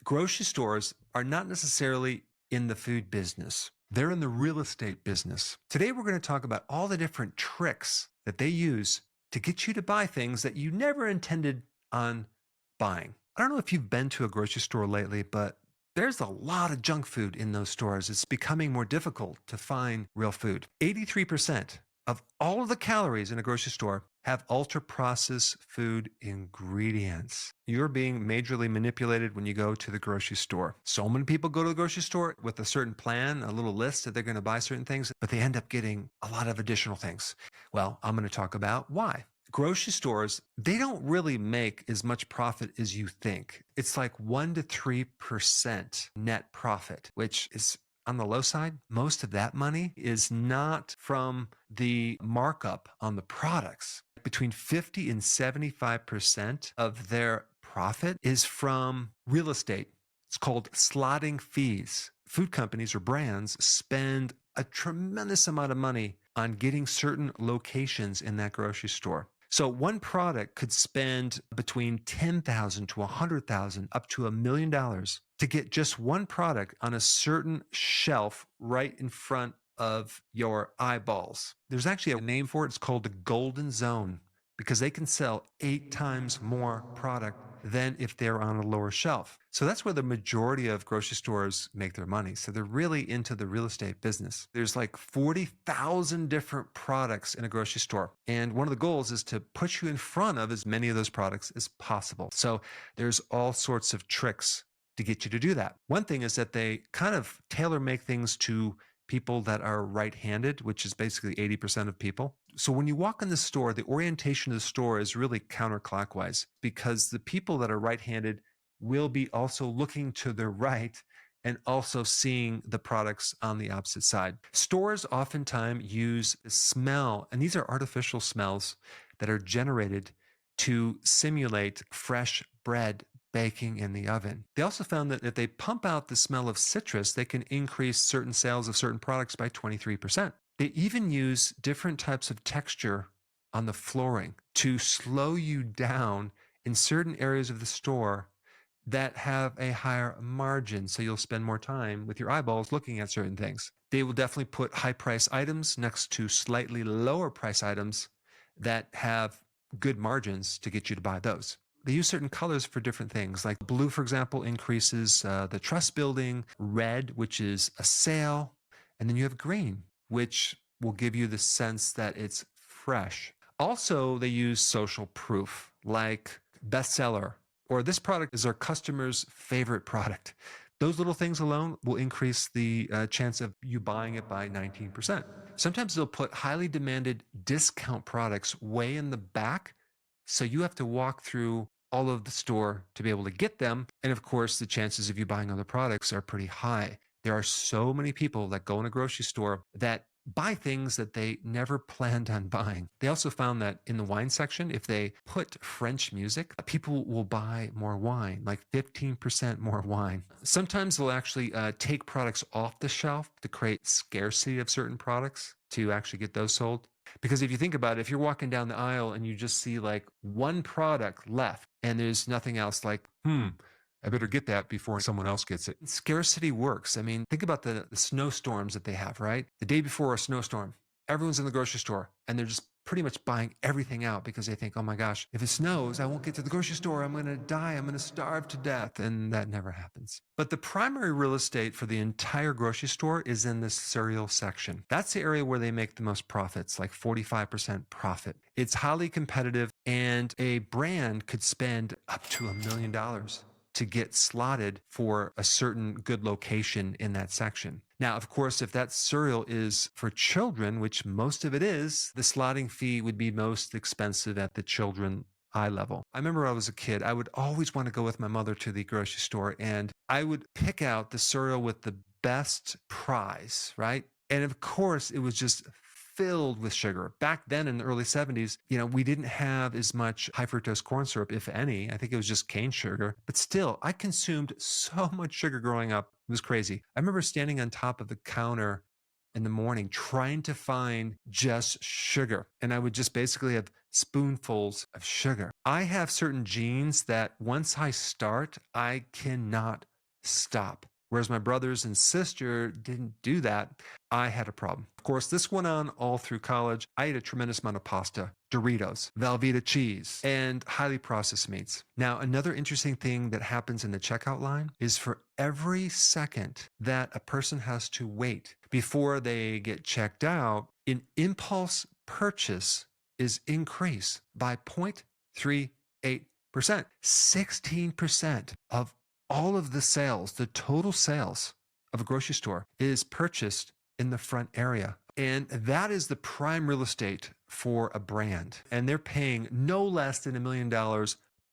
Grocery stores are not necessarily in the food business. They're in the real estate business. Today, we're going to talk about all the different tricks that they use to get you to buy things that you never intended on buying. I don't know if you've been to a grocery store lately, but there's a lot of junk food in those stores. It's becoming more difficult to find real food. 83% of all of the calories in a grocery store have ultra processed food ingredients. You're being majorly manipulated when you go to the grocery store. So many people go to the grocery store with a certain plan, a little list that they're going to buy certain things, but they end up getting a lot of additional things. Well, I'm going to talk about why. Grocery stores, they don't really make as much profit as you think. It's like 1 to 3% net profit, which is on the low side. Most of that money is not from the markup on the products. Between 50 and 75% of their profit is from real estate. It's called slotting fees. Food companies or brands spend a tremendous amount of money on getting certain locations in that grocery store. So one product could spend between $10,000 to $100,000 up to $1 million to get just one product on a certain shelf right in front of your eyeballs. There's actually a name for it. It's called the golden zone because they can sell 8 times more product than if they're on a lower shelf. So that's where the majority of grocery stores make their money. So they're really into the real estate business. There's like 40,000 different products in a grocery store. And one of the goals is to put you in front of as many of those products as possible. So there's all sorts of tricks to get you to do that. One thing is that they kind of tailor make things to people that are right-handed, which is basically 80% of people. So when you walk in the store, the orientation of the store is really counterclockwise because the people that are right-handed will be also looking to the right and also seeing the products on the opposite side. Stores oftentimes use smell, and these are artificial smells that are generated to simulate fresh bread baking in the oven. They also found that if they pump out the smell of citrus, they can increase certain sales of certain products by 23%. They even use different types of texture on the flooring to slow you down in certain areas of the store that have a higher margin, so you'll spend more time with your eyeballs looking at certain things. They will definitely put high price items next to slightly lower price items that have good margins to get you to buy those. They use certain colors for different things. Like blue, for example, increases the trust building, red, which is a sale, and then you have green, which will give you the sense that it's fresh. Also, they use social proof, like bestseller, or this product is our customer's favorite product. Those little things alone will increase the chance of you buying it by 19%. Sometimes they'll put highly demanded discount products way in the back, so you have to walk through all of the store to be able to get them. And of course, the chances of you buying other products are pretty high. There are so many people that go in a grocery store that buy things that they never planned on buying. They also found that in the wine section, if they put French music, people will buy more wine, like 15% more wine. Sometimes they'll actually take products off the shelf to create scarcity of certain products to actually get those sold. Because if you think about it, if you're walking down the aisle and you just see like one product left and there's nothing else, like, I better get that before someone else gets it. Scarcity works. I mean, think about the snowstorms that they have, right? The day before a snowstorm, everyone's in the grocery store and they're just pretty much buying everything out because they think, oh my gosh, if it snows, I won't get to the grocery store. I'm going to die. I'm going to starve to death. And that never happens. But the primary real estate for the entire grocery store is in the cereal section. That's the area where they make the most profits, like 45% profit. It's highly competitive and a brand could spend up to $1 million to get slotted for a certain good location in that section. Now, of course, if that cereal is for children, which most of it is, the slotting fee would be most expensive at the children eye level. I remember when I was a kid, I would always want to go with my mother to the grocery store and I would pick out the cereal with the best prize, right? And of course, it was just filled with sugar. Back then in the early 70s, we didn't have as much high fructose corn syrup, if any. I think it was just cane sugar. But still, I consumed so much sugar growing up. It was crazy. I remember standing on top of the counter in the morning trying to find just sugar. And I would just basically have spoonfuls of sugar. I have certain genes that once I start, I cannot stop. Whereas my brothers and sister didn't do that, I had a problem. Of course, this went on all through college. I ate a tremendous amount of pasta, Doritos, Velveeta cheese, and highly processed meats. Now, another interesting thing that happens in the checkout line is for every second that a person has to wait before they get checked out, an impulse purchase is increased by 0.38%. 16% of all of the sales, the total sales of a grocery store is purchased in the front area. And that is the prime real estate for a brand. And they're paying no less than $1 million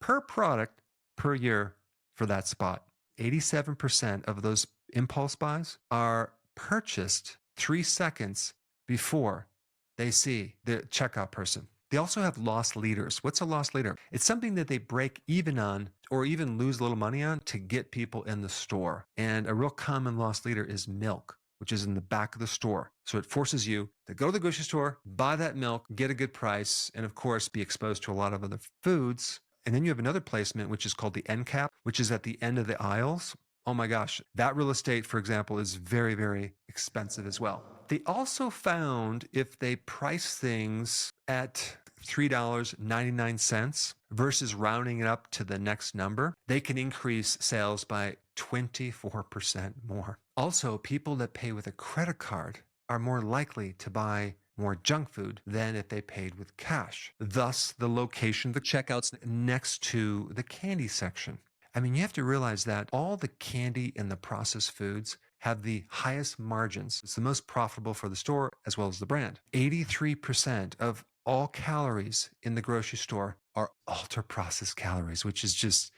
per product per year for that spot. 87% of those impulse buys are purchased 3 seconds before they see the checkout person. They also have lost leaders. What's a lost leader? It's something that they break even on or even lose a little money on to get people in the store. And a real common lost leader is milk, which is in the back of the store. So it forces you to go to the grocery store, buy that milk, get a good price, and of course, be exposed to a lot of other foods. And then you have another placement, which is called the end cap, which is at the end of the aisles. Oh my gosh, that real estate, for example, is very, very expensive as well. They also found if they price things at $3.99 versus rounding it up to the next number, they can increase sales by 24% more. Also, people that pay with a credit card are more likely to buy more junk food than if they paid with cash. Thus, the location of the checkouts next to the candy section. I mean, you have to realize that all the candy and the processed foods have the highest margins. It's the most profitable for the store as well as the brand. 83% of all calories in the grocery store are ultra processed calories, which is just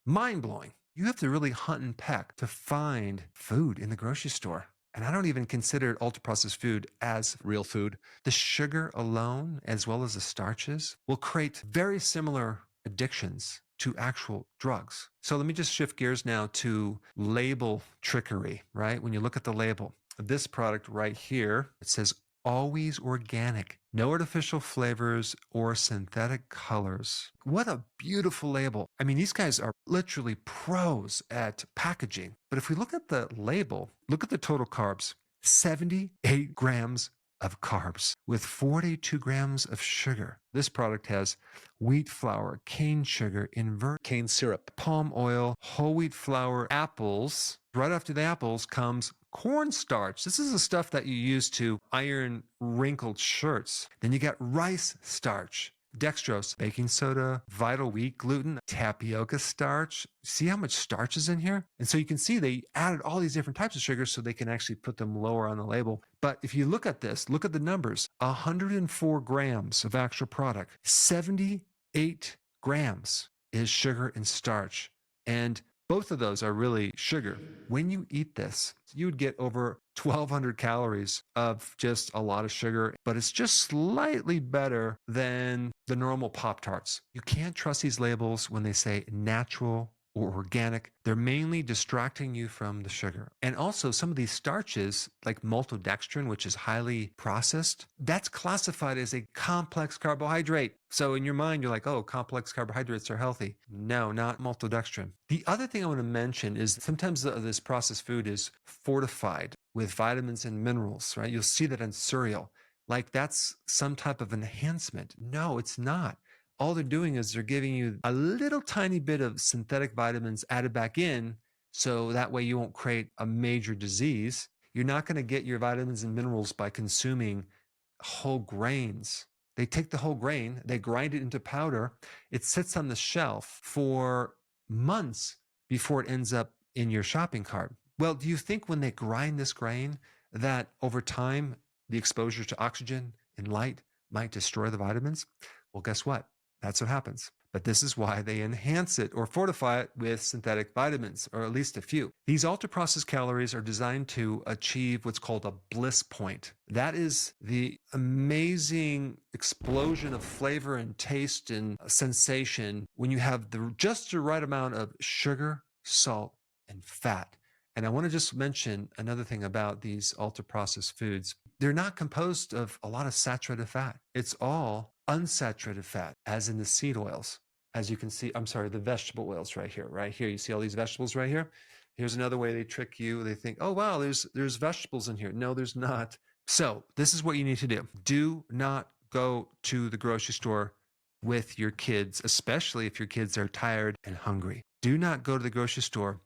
mind blowing. You have to really hunt and peck to find food in the grocery store. And I don't even consider ultra processed food as real food. The sugar alone, as well as the starches, will create very similar addictions to actual drugs. So let me just shift gears now to label trickery, right? When you look at the label, this product right here, it says always organic, no artificial flavors or synthetic colors. What a beautiful label. I mean, these guys are literally pros at packaging. But if we look at the label, look at the total carbs, 78 grams of carbs with 42 grams of sugar. This product has wheat flour, cane sugar, invert cane syrup, palm oil, whole wheat flour, apples. Right after the apples comes cornstarch. This is the stuff that you use to iron wrinkled shirts. Then you got rice starch, dextrose, baking soda, vital wheat gluten, tapioca starch. See how much starch is in here? And so you can see they added all these different types of sugars so they can actually put them lower on the label. But if you look at this, look at the numbers, 104 grams of actual product, 78 grams is sugar and starch. And both of those are really sugar. When you eat this, you would get over 1,200 calories of just a lot of sugar, but it's just slightly better than the normal Pop-Tarts. You can't trust these labels when they say natural or organic. They're mainly distracting you from the sugar. And also some of these starches, like maltodextrin, which is highly processed, that's classified as a complex carbohydrate. So in your mind, you're like, oh, complex carbohydrates are healthy. No, not maltodextrin. The other thing I want to mention is sometimes this processed food is fortified with vitamins and minerals, right? You'll see that in cereal. Like that's some type of enhancement. No, it's not. All they're doing is they're giving you a little tiny bit of synthetic vitamins added back in so that way you won't create a major disease. You're not going to get your vitamins and minerals by consuming whole grains. They take the whole grain, they grind it into powder. It sits on the shelf for months before it ends up in your shopping cart. Well, do you think when they grind this grain that over time the exposure to oxygen and light might destroy the vitamins? Well, guess what? That's what happens. But this is why they enhance it or fortify it with synthetic vitamins, or at least a few. These ultra-processed calories are designed to achieve what's called a bliss point. That is the amazing explosion of flavor and taste and sensation when you have just the right amount of sugar, salt, and fat. And I want to just mention another thing about these ultra-processed foods. They're not composed of a lot of saturated fat. It's all unsaturated fat, as in the seed oils. As you can see, I'm sorry, the vegetable oils right here. You see all these vegetables right here? Here's another way they trick you. They think, oh, wow, there's vegetables in here. No, there's not. So this is what you need to do. Do not go to the grocery store with your kids, especially if your kids are tired and hungry. Do not go to the grocery store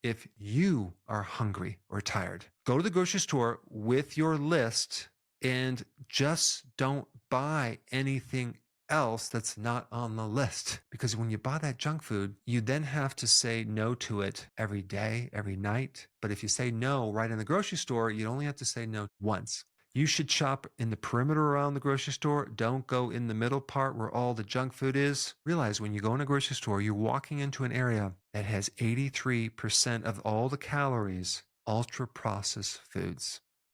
if you are hungry or tired. Go to the grocery store with your list and just don't buy anything else that's not on the list. Because when you buy that junk food, you then have to say no to it every day, every night. But if you say no right in the grocery store, you only have to say no once. You should shop in the perimeter around the grocery store. Don't go in the middle part where all the junk food is. Realize when you go in a grocery store, you're walking into an area that has 83% of all the calories ultra processed foods.